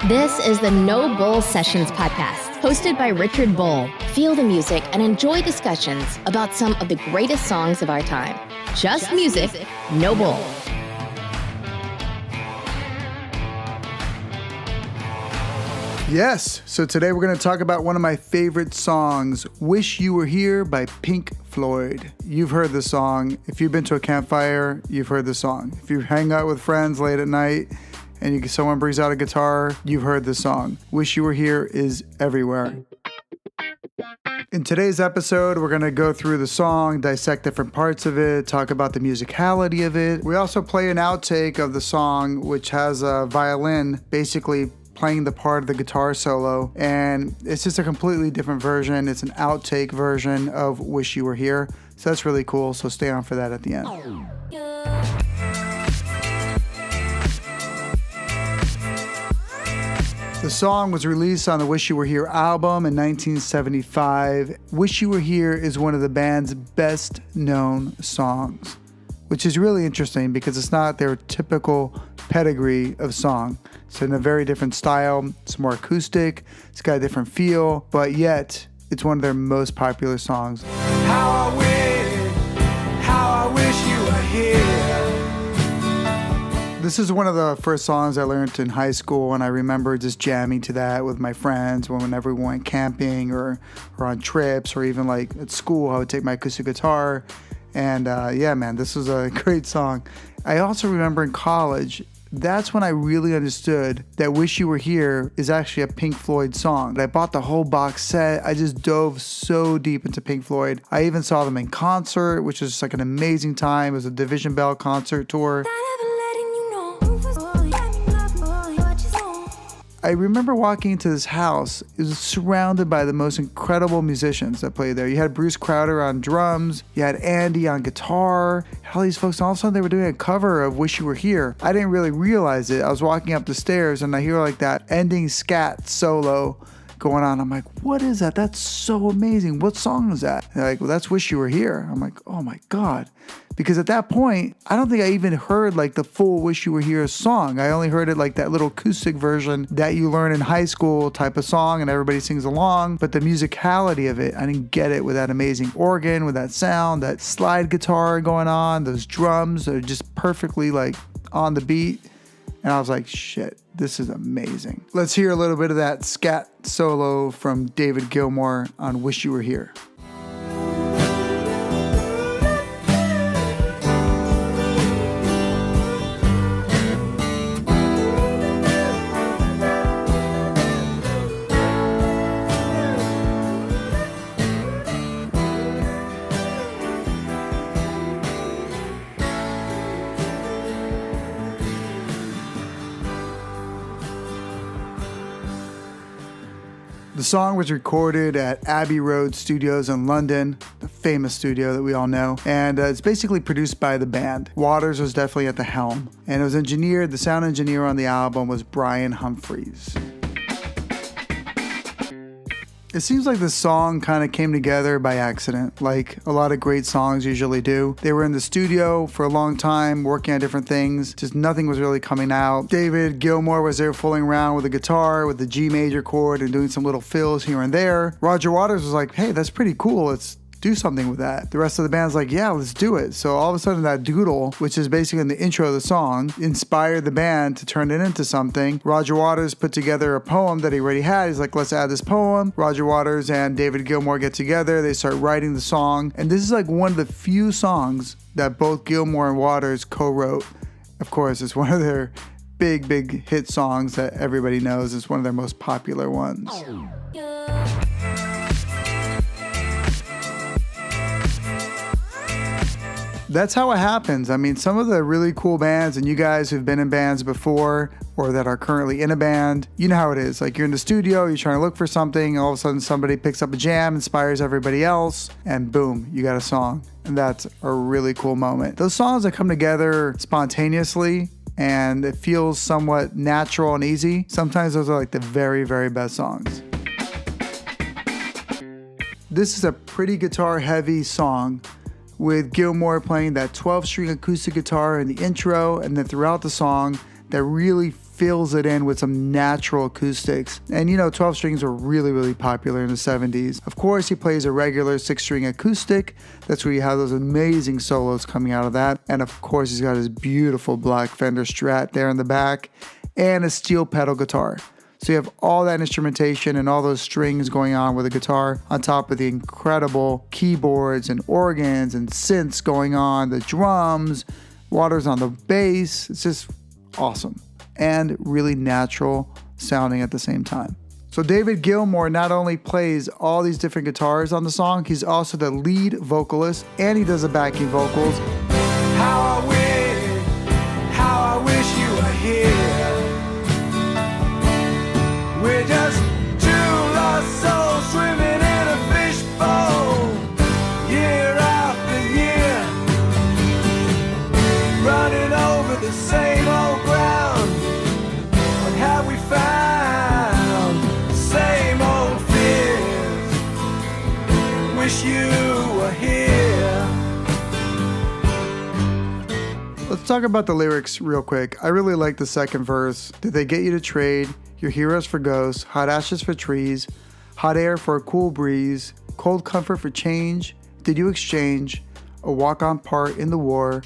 This is the No Bull Sessions podcast, hosted by Richard Bull. Feel the music and enjoy discussions about some of the greatest songs of our time. Just music, no bull. Yes, so today we're going to talk about one of my favorite songs, Wish You Were Here by Pink Floyd. You've heard the song. If you've been to a campfire, you've heard the song. If you hang out with friends late at night and someone brings out a guitar, you've heard the song. Wish You Were Here is everywhere. In today's episode, we're going to go through the song, dissect different parts of it, talk about the musicality of it. We also play an outtake of the song, which has a violin basically playing the part of the guitar solo, and it's just a completely different version. It's an outtake version of Wish You Were Here, so that's really cool, so stay on for that at the end. The song was released on the Wish You Were Here album in 1975. Wish You Were Here is one of the band's best known songs, which is really interesting because it's not their typical pedigree of song. It's in a very different style. It's more acoustic. It's got a different feel, but yet it's one of their most popular songs. How I wish you were here. This is one of the first songs I learned in high school, and I remember just jamming to that with my friends whenever we went camping or on trips, or even like at school, I would take my acoustic guitar. And yeah, man, this was a great song. I also remember in college, that's when I really understood that Wish You Were Here is actually a Pink Floyd song. I bought the whole box set. I just dove so deep into Pink Floyd. I even saw them in concert, which was just like an amazing time. It was a Division Bell concert tour. I remember walking into this house. It was surrounded by the most incredible musicians that played there. You had Bruce Crowder on drums. You had Andy on guitar. All these folks, all of a sudden they were doing a cover of Wish You Were Here. I didn't really realize it. I was walking up the stairs and I hear like that ending scat solo going on. I'm like, what is that? That's so amazing. What song is that? They're like, well, that's Wish You Were Here. I'm like, oh my God. Because at that point, I don't think I even heard like the full Wish You Were Here song. I only heard it like that little acoustic version that you learn in high school type of song and everybody sings along. But the musicality of it, I didn't get it with that amazing organ, with that sound, that slide guitar going on, those drums are just perfectly like on the beat. And I was like, shit, this is amazing. Let's hear a little bit of that scat solo from David Gilmore on Wish You Were Here. The song was recorded at Abbey Road Studios in London, the famous studio that we all know, and it's basically produced by the band. Waters was definitely at the helm, and it was engineered, the sound engineer on the album was Brian Humphreys. It seems like this song kind of came together by accident, like a lot of great songs usually do. They were in the studio for a long time, working on different things, just nothing was really coming out. David Gilmore was there fooling around with a guitar, with the G major chord and doing some little fills here and there. Roger Waters was like, hey, that's pretty cool, let's do something with that. The rest of the band's like, yeah, let's do it. So all of a sudden that doodle, which is basically in the intro of the song, inspired the band to turn it into something. Roger Waters put together a poem that he already had. He's like, let's add this poem. Roger Waters and David Gilmore get together. They start writing the song. And this is like one of the few songs that both Gilmore and Waters co-wrote. Of course, it's one of their big hit songs that everybody knows. It's one of their most popular ones. That's how it happens. I mean, some of the really cool bands, and you guys who've been in bands before or that are currently in a band, you know how it is. Like you're in the studio, you're trying to look for something, all of a sudden somebody picks up a jam, inspires everybody else, and boom, you got a song. And that's a really cool moment. Those songs that come together spontaneously and it feels somewhat natural and easy, sometimes those are like the very best songs. This is a pretty guitar heavy song, with Gilmore playing that 12-string acoustic guitar in the intro, and then throughout the song, that really fills it in with some natural acoustics. And 12 strings were really, really popular in the 70s. Of course, he plays a regular 6-string acoustic. That's where you have those amazing solos coming out of that. And of course, he's got his beautiful black Fender Strat there in the back and a steel pedal guitar. So you have all that instrumentation and all those strings going on with the guitar on top of the incredible keyboards and organs and synths going on, the drums, Waters on the bass. It's just awesome and really natural sounding at the same time. So David Gilmore not only plays all these different guitars on the song, he's also the lead vocalist and he does the backing vocals. How I wish you were here. We're just two lost souls swimming in a fishbowl, year after year, running over the same old ground. What have we found? Same old fears. Wish you were here. Let's talk about the lyrics real quick. I really like the second verse. Did they get you to trade your heroes for ghosts, hot ashes for trees, hot air for a cool breeze, cold comfort for change? Did you exchange a walk-on part in the war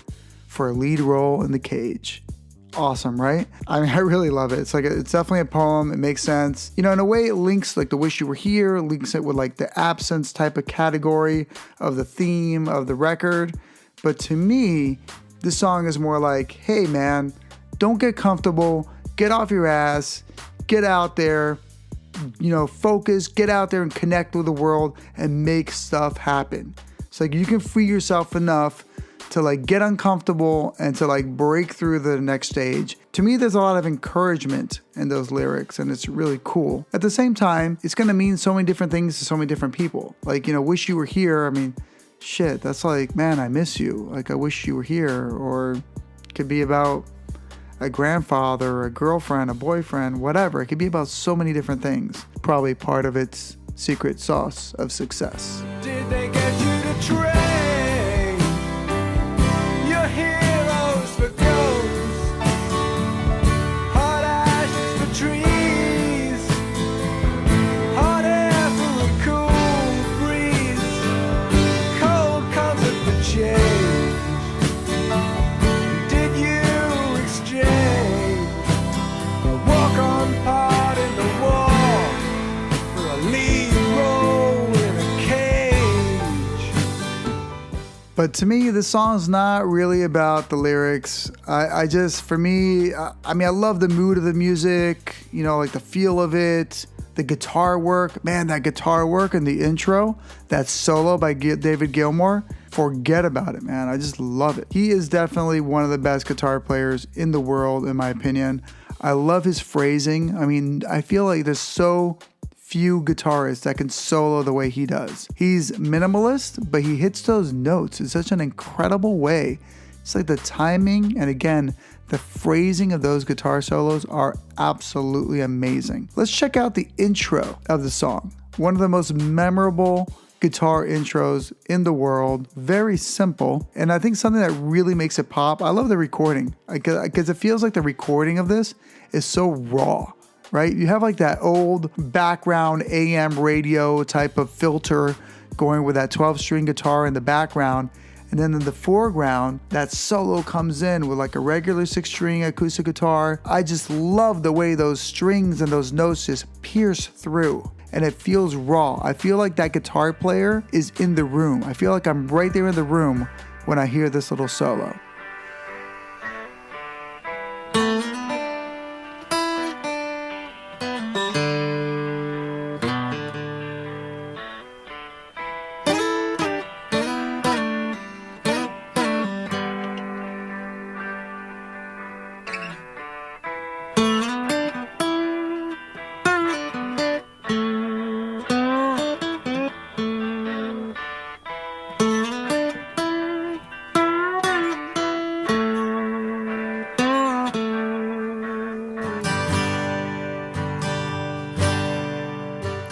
for a lead role in the cage? Awesome, right? I mean, I really love it. It's definitely a poem. It makes sense. In a way, it links like the wish you were here, links it with like the absence type of category of the theme of the record. But to me, this song is more like, hey man, don't get comfortable, get off your ass, get out there, focus, get out there and connect with the world and make stuff happen. It's like you can free yourself enough to like get uncomfortable and to like break through the next stage. To me, there's a lot of encouragement in those lyrics and it's really cool. At the same time, it's going to mean so many different things to so many different people. Like, wish you were here. I mean, shit, that's like, man, I miss you. Like, I wish you were here. Or it could be about a grandfather, a girlfriend, a boyfriend, whatever. It could be about so many different things. Probably part of its secret sauce of success. Did they get you to trade your heroes for ghosts, hot ashes for trees, hot air for a cool breeze, cold comfort for change? Did you exchange a walk-on part in the war for a lead role in a cage? But to me, the song's not really about the lyrics. I love the mood of the music, like the feel of it, the guitar work. Man, that guitar work in the intro, that solo by David Gilmore, forget about it, man. I just love it. He is definitely one of the best guitar players in the world, in my opinion. I love his phrasing. I mean, I feel like there's so few guitarists that can solo the way he does. He's minimalist, but he hits those notes in such an incredible way. It's like the timing and again, the phrasing of those guitar solos are absolutely amazing. Let's check out the intro of the song. One of the most memorable guitar intros in the world. Very simple. And I think something that really makes it pop. I love the recording because it feels like the recording of this is so raw. Right? You have like that old background AM radio type of filter going with that 12-string guitar in the background. And then in the foreground, that solo comes in with like a regular 6-string acoustic guitar. I just love the way those strings and those notes just pierce through. And it feels raw. I feel like that guitar player is in the room. I feel like I'm right there in the room when I hear this little solo.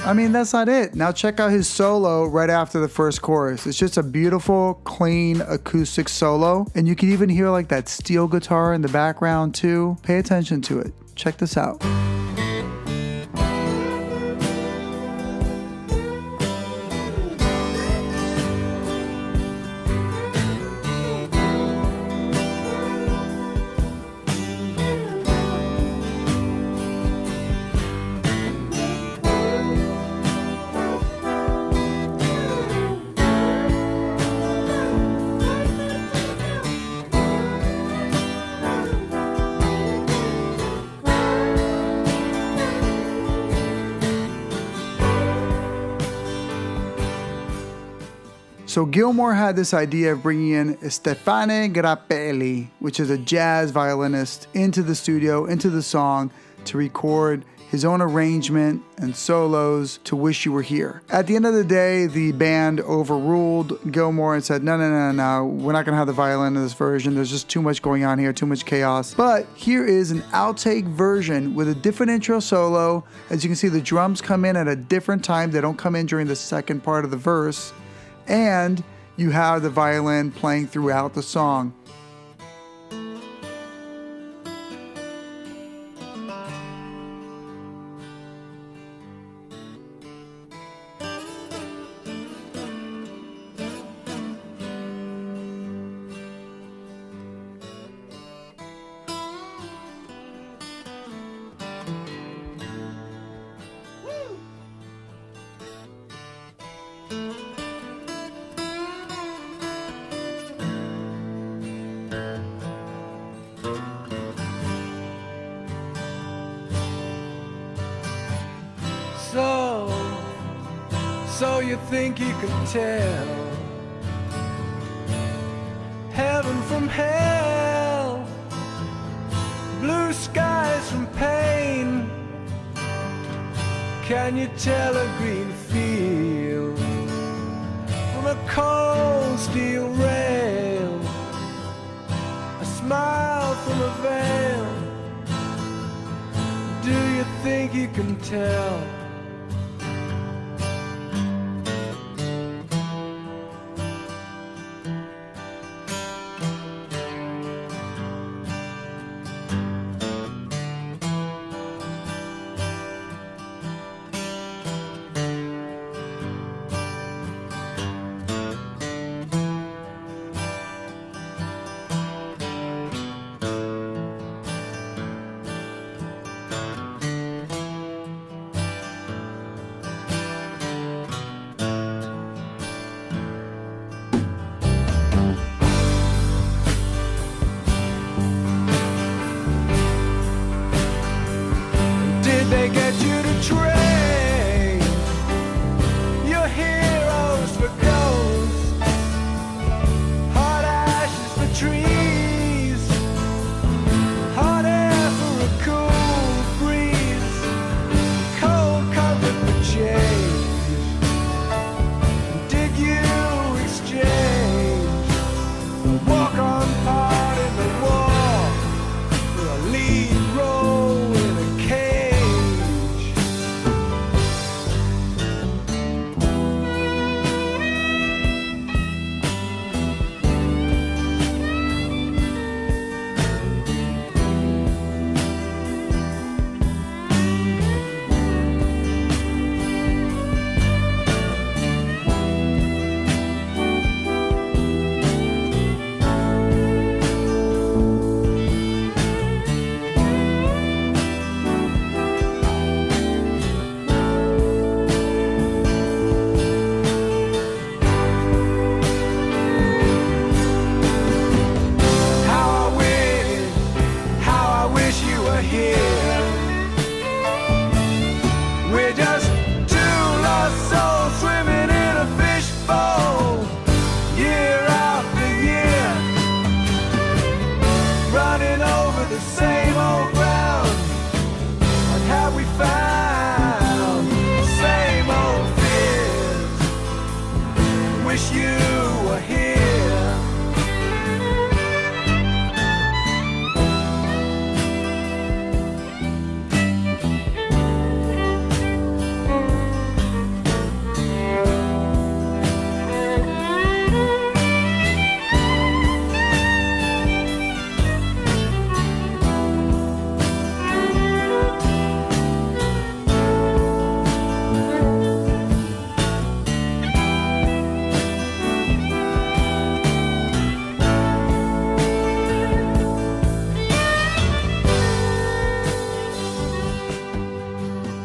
I mean, that's not it. Now check out his solo right after the first chorus. It's just a beautiful, clean acoustic solo. And you can even hear like that steel guitar in the background too. Pay attention to it. Check this out. So Gilmore had this idea of bringing in Stephane Grappelli, which is a jazz violinist, into the studio, into the song, to record his own arrangement and solos to Wish You Were Here. At the end of the day, the band overruled Gilmore and said, no, we're not going to have the violin in this version. There's just too much going on here, too much chaos. But here is an outtake version with a different intro solo. As you can see, the drums come in at a different time. They don't come in during the second part of the verse. And you have the violin playing throughout the song. So you think you can tell heaven from hell, blue skies from pain? Can you tell a green field from a cold steel rail, a smile from a veil? Do you think you can tell?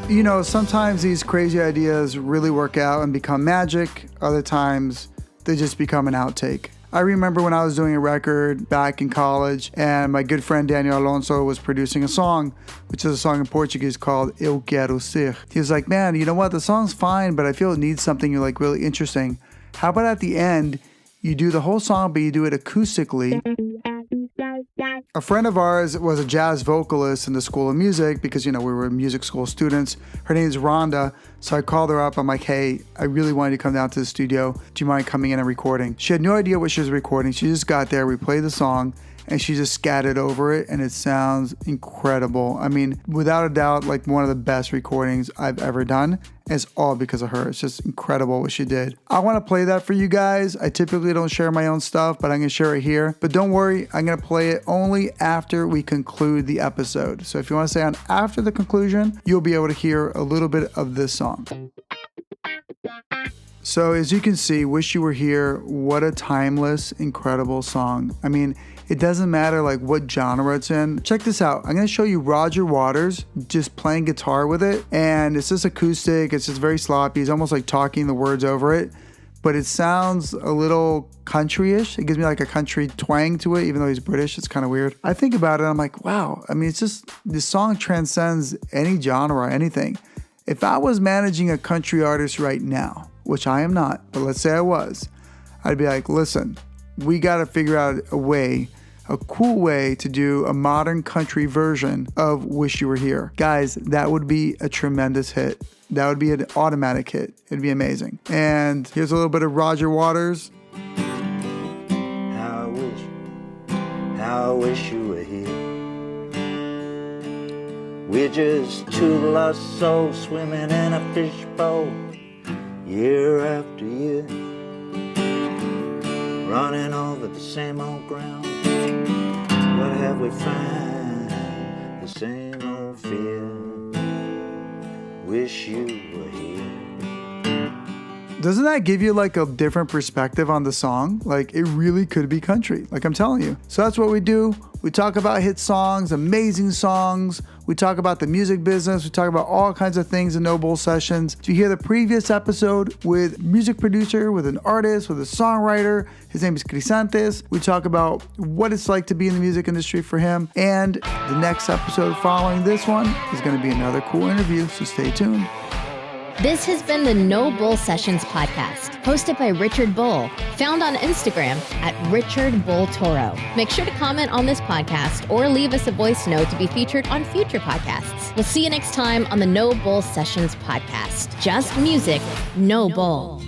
You know, sometimes these crazy ideas really work out and become magic. Other times they just become an outtake. I remember when I was doing a record back in college and my good friend Daniel Alonso was producing a song, which is a song in Portuguese called Eu Quero Ser. He was like, man, you know what? The song's fine, but I feel it needs something like really interesting. How about at the end, you do the whole song, but you do it acoustically? A friend of ours was a jazz vocalist in the School of Music because, you know, we were music school students. Her name is Rhonda. So I called her up. I'm like, hey, I really wanted to come down to the studio. Do you mind coming in and recording? She had no idea what she was recording. She just got there. We played the song and she just scattered over it and it sounds incredible. I mean, without a doubt, like one of the best recordings I've ever done. And it's all because of her. It's just incredible what she did. I want to play that for you guys. I typically don't share my own stuff, but I'm going to share it here. But don't worry, I'm going to play it only after we conclude the episode. So if you want to stay on after the conclusion, you'll be able to hear a little bit of this song. So as you can see, Wish You Were Here, what a timeless, incredible song. I mean, it doesn't matter like what genre it's in. Check this out. I'm going to show you Roger Waters just playing guitar with it. And it's just acoustic. It's just very sloppy. He's almost like talking the words over it. But it sounds a little country-ish. It gives me like a country twang to it, even though he's British. It's kind of weird. I think about it, I'm like, wow. I mean, it's just, this song transcends any genre, anything. If I was managing a country artist right now, which I am not, but let's say I was, I'd be like, listen, we got to figure out a way, a cool way to do a modern country version of Wish You Were Here. Guys, that would be a tremendous hit. That would be an automatic hit. It'd be amazing. And here's a little bit of Roger Waters. How I wish you were here. We're just two lost souls swimming in a fishbowl, year after year, running over the same old ground. What have we found? The same old fear. Wish you were here. Doesn't that give you like a different perspective on the song? Like it really could be country, like I'm telling you. So that's what we do. We talk about hit songs, amazing songs. We talk about the music business. We talk about all kinds of things in No Bull Sessions. If you hear the previous episode with music producer, with an artist, with a songwriter, his name is Crisantes. We talk about what it's like to be in the music industry for him. And the next episode following this one is going to be another cool interview, so stay tuned. This has been the No Bull Sessions podcast, hosted by Richard Bull, found on Instagram at Richard Bull Toro. Make sure to comment on this podcast or leave us a voice note to be featured on future podcasts. We'll see you next time on the No Bull Sessions podcast. Just music, no bull.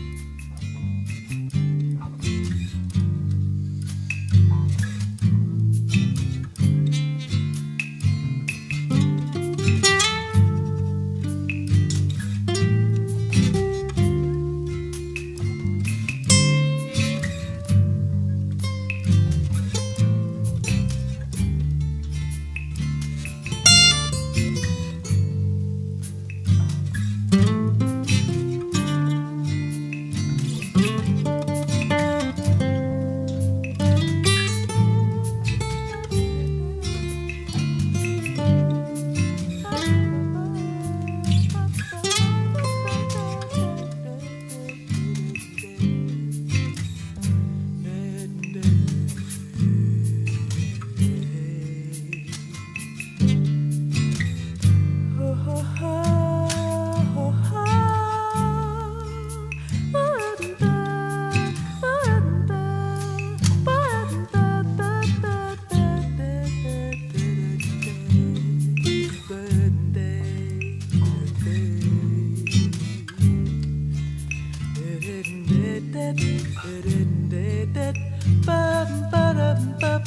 Ba-da-ba-ba-ba